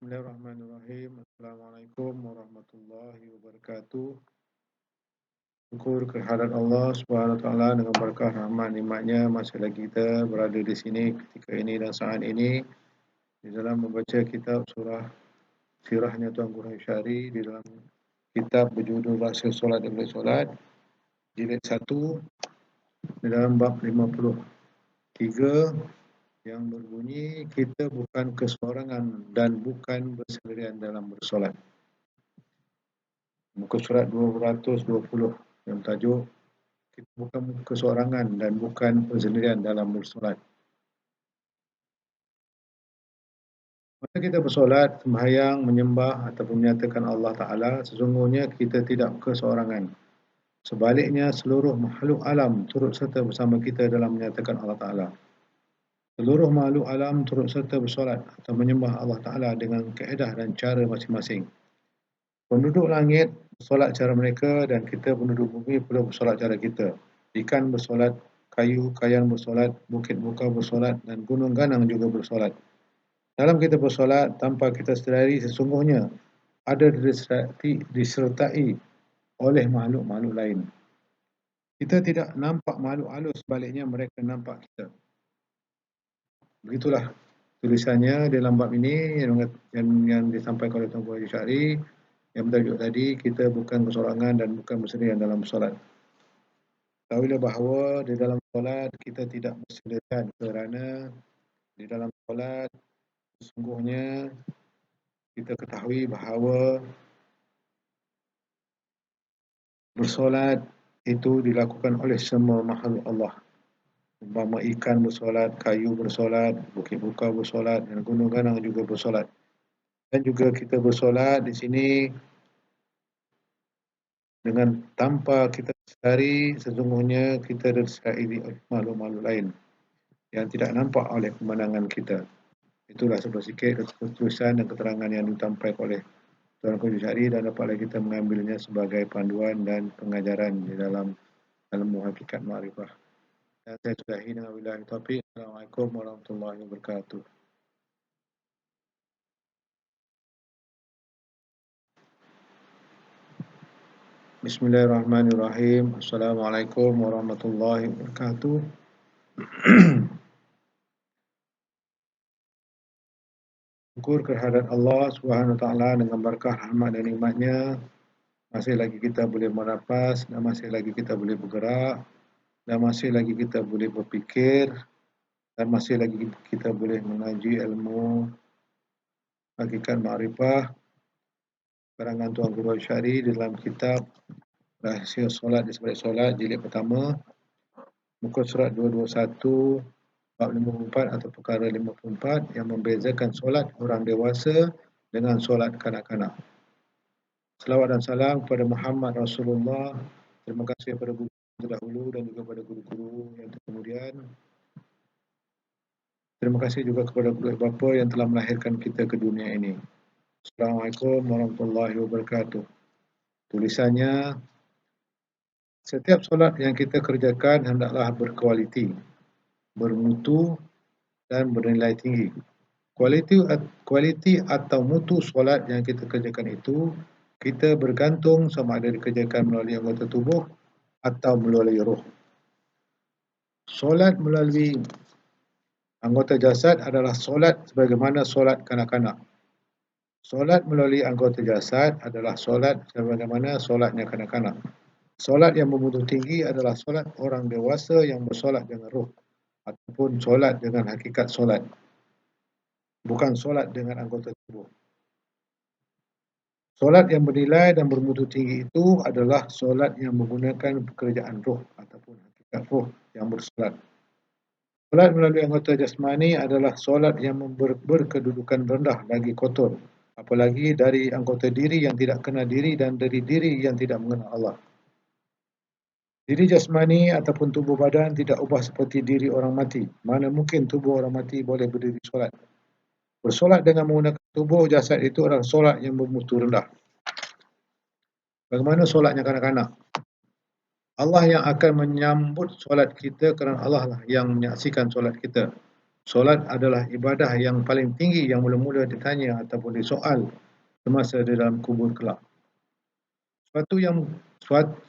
Bismillahirrahmanirrahim. Assalamualaikum warahmatullahi wabarakatuh. Syukur kehadirat Allah Subhanahu Wa Taala dengan berkah rahmat nikmatnya masih lagi kita berada di sini ketika ini dan saat ini di dalam membaca kitab surah sirahnya Tuan Guru Syari di dalam kitab berjudul Rahsia Solat dan Bilik Solat jilid 1 di dalam bab 53 yang berbunyi kita bukan keseorangan dan bukan bersendirian dalam bersolat. Muka surat 220 yang tajuk kita bukan keseorangan dan bukan bersendirian dalam bersolat. Masa kita bersolat, sembahyang, menyembah ataupun menyatakan Allah Ta'ala, sesungguhnya kita tidak keseorangan. Sebaliknya, seluruh makhluk alam turut serta bersama kita dalam menyatakan Allah Ta'ala. Seluruh makhluk alam turut serta bersolat atau menyembah Allah Ta'ala dengan kaedah dan cara masing-masing. Penduduk langit bersolat cara mereka dan kita penduduk bumi pula bersolat cara kita. Ikan bersolat, kayu-kayan bersolat, bukit-bukit bersolat dan gunung ganang juga bersolat. Dalam kita bersolat tanpa kita sedari sesungguhnya ada disertai oleh makhluk-makhluk lain. Kita tidak nampak makhluk halus, sebaliknya mereka nampak kita. Begitulah tulisannya dalam bab ini yang disampaikan oleh Tuan Guru Syari yang bertajuk tadi, kita bukan keseorangan dan bukan bersendirian dalam solat. Tahuilah bahawa di dalam solat kita tidak bersendirian kerana di dalam solat sesungguhnya kita ketahui bahawa bersolat itu dilakukan oleh semua makhluk Allah. Umpama ikan bersolat, kayu bersolat, bukit-bukit bersolat dan gunung ganang juga bersolat. Dan juga kita bersolat di sini dengan tanpa kita sedari sesungguhnya kita disertai oleh makhluk-makhluk lain yang tidak nampak oleh pemandangan kita. Itulah sedikit keterusan dan keterangan yang disampaikan oleh Tuan Guru Syari dan dapatlah kita mengambilnya sebagai panduan dan pengajaran di dalam ilmu hakikat ma'rifah. Dan saya sudahi dengan wabillahi taufiq. Assalamualaikum warahmatullahi wabarakatuh. Bismillahirrahmanirrahim. Assalamualaikum warahmatullahi wabarakatuh. Syukur kehadirat Allah Subhanahu Wa Taala dengan berkah rahmat dan nikmatnya masih lagi kita boleh bernafas dan masih lagi kita boleh bergerak dan masih lagi kita boleh berfikir dan masih lagi kita boleh mengaji ilmu hakikat ma'rifah karangan Tuan Guru Syari dalam kitab Rahsia Solat di Sebalik Solat jilid pertama muka surat 221 bab 54 atau perkara 54 yang membezakan solat orang dewasa dengan solat kanak-kanak. Selawat dan salam kepada Muhammad Rasulullah. Terima kasih kepada guru terdahulu dan juga kepada guru-guru yang kemudian. Terima kasih juga kepada kedua bapa yang telah melahirkan kita ke dunia ini. Assalamualaikum warahmatullahi wabarakatuh. Tulisannya, setiap solat yang kita kerjakan hendaklah berkualiti, bermutu dan bernilai tinggi. Kualiti atau mutu solat yang kita kerjakan itu kita bergantung sama ada dikerjakan melalui anggota tubuh atau melalui roh. Solat melalui anggota jasad adalah solat sebagaimana solat kanak-kanak. Solat melalui anggota jasad adalah solat sebagaimana solatnya kanak-kanak. Solat yang bermutu tinggi adalah solat orang dewasa yang bersolat dengan roh ataupun solat dengan hakikat solat. Bukan solat dengan anggota tubuh. Solat yang bernilai dan bermutu tinggi itu adalah solat yang menggunakan pekerjaan roh ataupun hakikat roh yang bersolat. Solat melalui anggota jasmani adalah solat yang berkedudukan rendah lagi kotor, apalagi dari anggota diri yang tidak kenal diri dan dari diri yang tidak mengenal Allah. Diri jasmani ataupun tubuh badan tidak ubah seperti diri orang mati. Mana mungkin tubuh orang mati boleh berdiri solat. Bersolat dengan menggunakan tubuh jasad itu adalah solat yang bermutu rendah. Bagaimana solatnya kanak-kanak? Allah yang akan menyambut solat kita kerana Allah lah yang menyaksikan solat kita. Solat adalah ibadah yang paling tinggi yang mula-mula ditanya ataupun disoal semasa di dalam kubur kelak.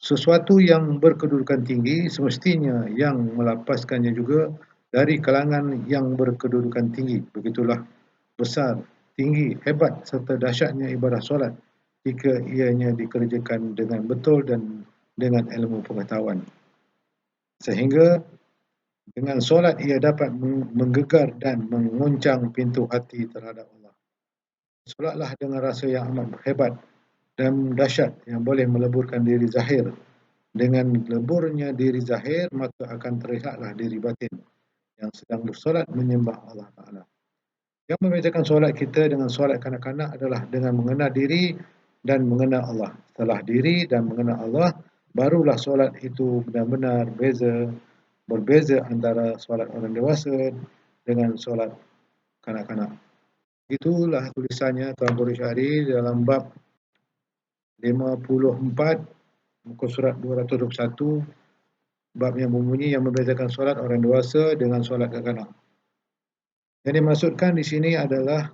Sesuatu yang berkedudukan tinggi semestinya yang melapaskannya juga dari kalangan yang berkedudukan tinggi. Begitulah besar, tinggi, hebat serta dahsyatnya ibadah solat jika ianya dikerjakan dengan betul dan dengan ilmu pengetahuan. Sehingga dengan solat ia dapat menggegar dan menguncang pintu hati terhadap Allah. Solatlah dengan rasa yang amat hebat dan dahsyat yang boleh meleburkan diri zahir. Dengan leburnya diri zahir, maka akan terlihatlah diri batin yang sedang bersolat menyembah Allah Ta'ala. Yang membezakan solat kita dengan solat kanak-kanak adalah dengan mengenal diri dan mengenal Allah. Setelah diri dan mengenal Allah, barulah solat itu benar-benar berbeza antara solat orang dewasa dengan solat kanak-kanak. Itulah tulisannya Tuan Guru Syahri dalam bab 54 muka surat 221, bab yang berbunyi yang membezakan solat orang dewasa dengan solat kanak-kanak. Yang dimaksudkan di sini adalah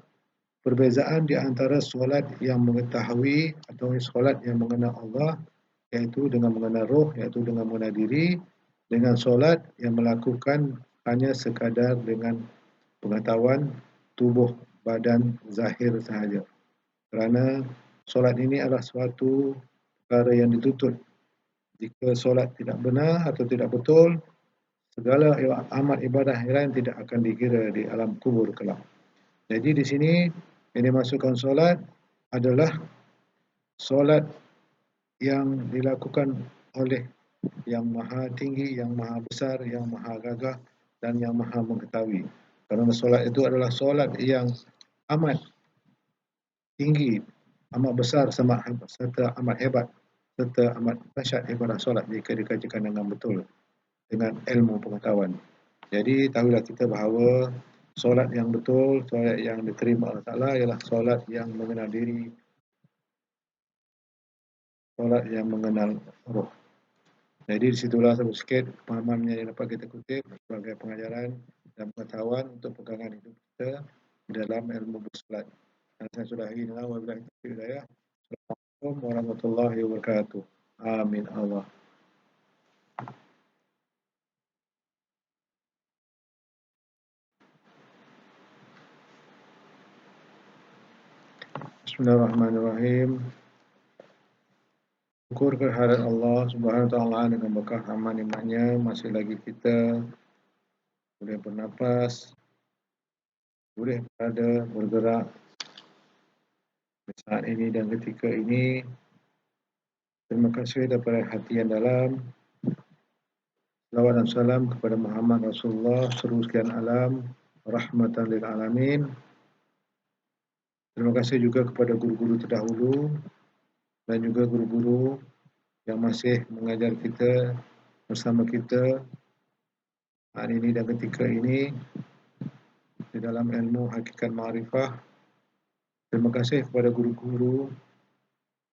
perbezaan di antara solat yang mengetahui atau solat yang mengenal Allah, iaitu dengan mengenal roh, iaitu dengan mengenal diri, dengan solat yang melakukan hanya sekadar dengan pengetahuan tubuh badan zahir sahaja. Kerana solat ini adalah suatu perkara yang dituntut. Jika solat tidak benar atau tidak betul, segala amal ibadah yang lain tidak akan dikira di alam kubur kelak. Jadi di sini yang dimasukkan solat adalah solat yang dilakukan oleh yang maha tinggi, yang maha besar, yang maha gagah dan yang maha mengetahui. Kerana solat itu adalah solat yang amat tinggi, amat besar serta amat hebat serta amat dahsyat ibadah solat jika dikerjakan dengan betul dengan ilmu pengetahuan. Jadi tahulah kita bahawa solat yang betul, solat yang diterima Allah Ta'ala ialah solat yang mengenal diri, solat yang mengenal roh. Jadi disitulah sedikit pemahaman yang dapat kita kutip sebagai pengajaran dan pengetahuan untuk pegangan hidup kita di dalam ilmu bersolat. Dan saya sudahi dengan wabillahi taufiq hidayah. Assalamualaikum warahmatullahi wabarakatuh. Amin Allah. Bismillahirrahmanirrahim. Syukur kehadirat Allah Subhanahu Wa Taala dengan berkah rahmat nikmatnya masih lagi kita boleh bernapas, boleh berada, bergerak saat ini dan ketika ini. Terima kasih daripada hati yang dalam. Salawat dan salam kepada Muhammad Rasulullah seluruh sekian alam, rahmatan lil alamin. Terima kasih juga kepada guru-guru terdahulu dan juga guru-guru yang masih mengajar kita bersama kita hari ini dan ketika ini di dalam ilmu hakikat ma'rifah. Terima kasih kepada guru-guru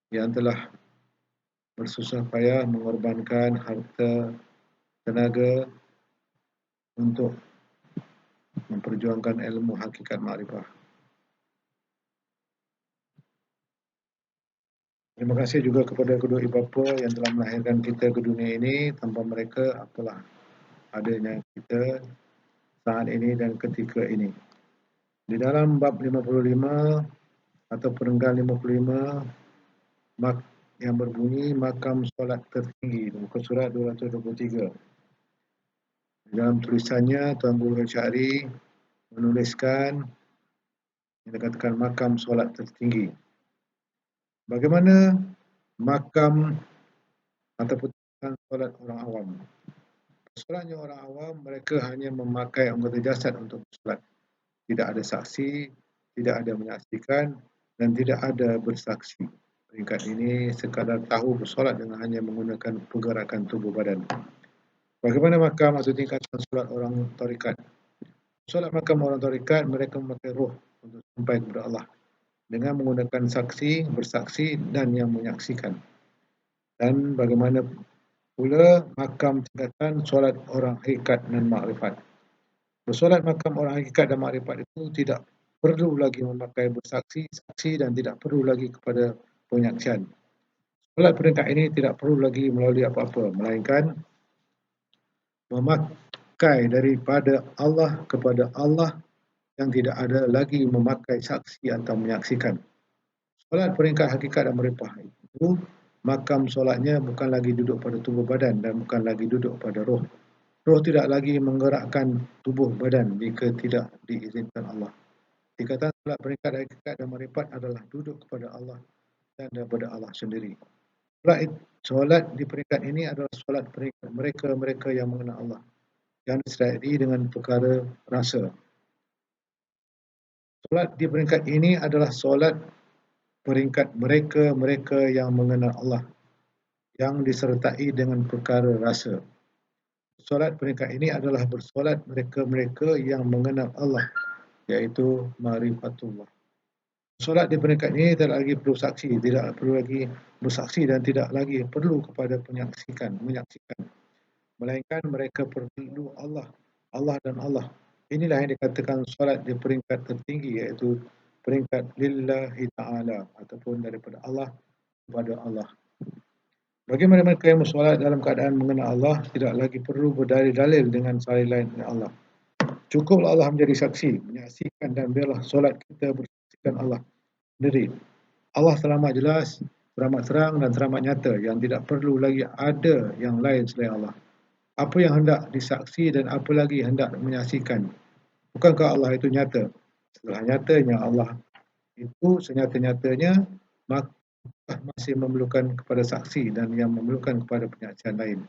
yang telah bersusah payah mengorbankan harta, tenaga untuk memperjuangkan ilmu hakikat ma'rifah. Terima kasih juga kepada kedua ibu bapa yang telah melahirkan kita ke dunia ini. Tanpa mereka, apalah adanya kita saat ini dan ketika ini. Di dalam bab 55 atau perenggan 55 yang berbunyi makam solat tertinggi, muka surat 223. Di dalam tulisannya, Tuan Guru Syahri menuliskan yang dikatakan makam solat tertinggi. Bagaimana makam ataupun solat orang awam? Solatnya orang awam, mereka hanya memakai anggota jasad untuk solat. Tidak ada saksi, tidak ada menyaksikan dan tidak ada bersaksi. Peringkat ini sekadar tahu bersolat dengan hanya menggunakan pergerakan tubuh badan. Bagaimana makam atau tingkatan solat orang tarikat? Solat makam orang tarikat, mereka memakai roh untuk sampai kepada Allah dengan menggunakan saksi, bersaksi dan yang menyaksikan. Dan bagaimana pula makam tingkatan solat orang hakikat dan makrifat? Bersolat makam orang hakikat dan makrifat itu tidak perlu lagi memakai bersaksi, saksi dan tidak perlu lagi kepada penyaksian. Solat peringkat ini tidak perlu lagi melalui apa-apa, melainkan memakai daripada Allah kepada Allah yang tidak ada lagi memakai saksi atau menyaksikan. Solat peringkat hakikat dan makrifat itu, makam solatnya bukan lagi duduk pada tubuh badan dan bukan lagi duduk pada roh. Roh tidak lagi menggerakkan tubuh badan jika tidak diizinkan Allah. Tingkatan solat peringkat hakikat dan makrifat adalah duduk kepada Allah dan daripada Allah sendiri. Solat di peringkat ini adalah solat peringkat mereka-mereka yang mengenal Allah, yang disertai dengan perkara rasa. Solat di peringkat ini adalah solat peringkat mereka-mereka yang mengenal Allah, yang disertai dengan perkara rasa. Solat peringkat ini adalah bersolat mereka-mereka yang mengenal Allah, iaitu ma'rifatullah. Solat di peringkat ini tidak lagi perlu saksi, tidak perlu lagi bersaksi dan tidak lagi perlu kepada menyaksikan. Melainkan mereka perlu Allah, Allah dan Allah. Inilah yang dikatakan solat di peringkat tertinggi, iaitu peringkat lillahi ta'ala, ataupun daripada Allah kepada Allah. Bagaimana mereka yang bersolat dalam keadaan mengenal Allah tidak lagi perlu berdalil-dalil dengan selain lain dengan Allah. Cukuplah Allah menjadi saksi, menyaksikan, dan biarlah solat kita bersaksikan Allah sendiri. Allah teramat jelas, teramat terang dan teramat nyata yang tidak perlu lagi ada yang lain selain Allah. Apa yang hendak disaksi dan apa lagi hendak menyaksikan? Bukankah Allah itu nyata? Setelah nyatanya Allah itu senyata-nyatanya, maka masih memerlukan kepada saksi dan yang memerlukan kepada penyaksian lain.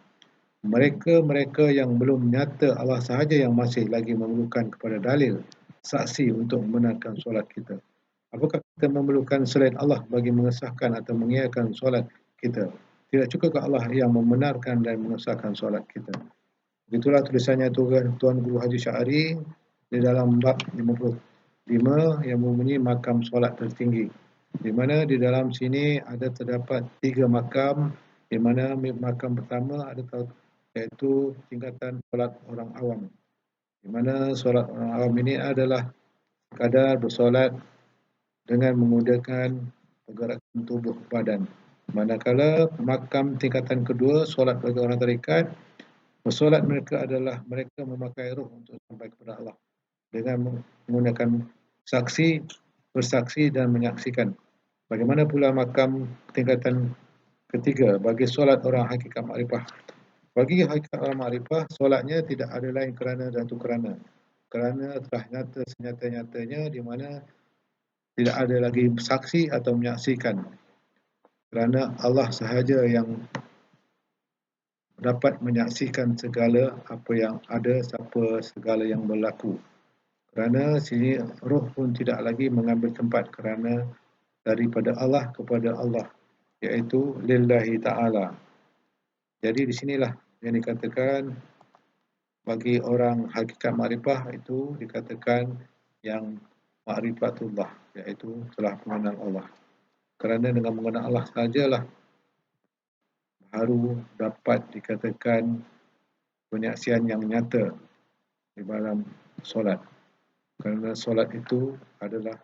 Mereka-mereka yang belum nyata Allah sahaja yang masih lagi memerlukan kepada dalil saksi untuk membenarkan solat kita. Apakah kita memerlukan selain Allah bagi mengesahkan atau mengiyakan solat kita? Tidak cukupkah Allah yang membenarkan dan mengesahkan solat kita? Begitulah tulisannya Tuan Guru Haji Syahari di dalam bab 55 yang berbunyi makam solat tertinggi. Di mana di dalam sini ada terdapat 3 makam, di mana makam pertama ada iaitu tingkatan solat orang awam. Di mana solat orang awam ini adalah sekadar bersolat dengan menggunakan pergerakan tubuh badan. Manakala makam tingkatan kedua, solat bagi orang tarekat, bersolat mereka adalah mereka memakai roh untuk sampai kepada Allah dengan menggunakan saksi, bersaksi dan menyaksikan. Bagaimana pula makam tingkatan ketiga bagi solat orang hakikat makrifah. Bagi hakikat orang makrifah, solatnya tidak ada lain kerana satu kerana telah nyata senyata-nyatanya di mana tidak ada lagi saksi atau menyaksikan. Kerana Allah sahaja yang dapat menyaksikan segala apa yang ada, segala yang berlaku. Kerana sini roh pun tidak lagi mengambil tempat kerana daripada Allah kepada Allah, iaitu lillahi ta'ala. Jadi di sinilah yang dikatakan bagi orang hakikat makrifah itu dikatakan yang makrifatullah, iaitu telah mengenal Allah. Kerana dengan mengenal Allah sajalah baru dapat dikatakan penyaksian yang nyata di dalam solat. Kerana solat itu adalah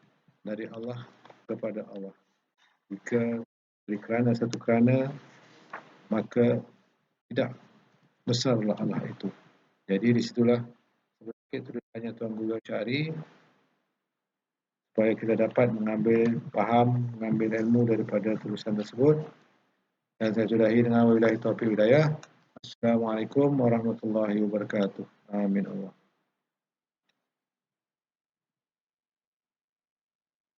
dari Allah kepada Allah. Jika kerana satu kerana, maka tidak besarlah Allah itu. Jadi di situlah sedikit tulisannya Tuan Guru Syahri supaya kita dapat mengambil ilmu daripada tulisan tersebut. Dan saya sudahi dengan wabillahi taufiq hidayah. Assalamualaikum warahmatullahi wabarakatuh. Amin Allah.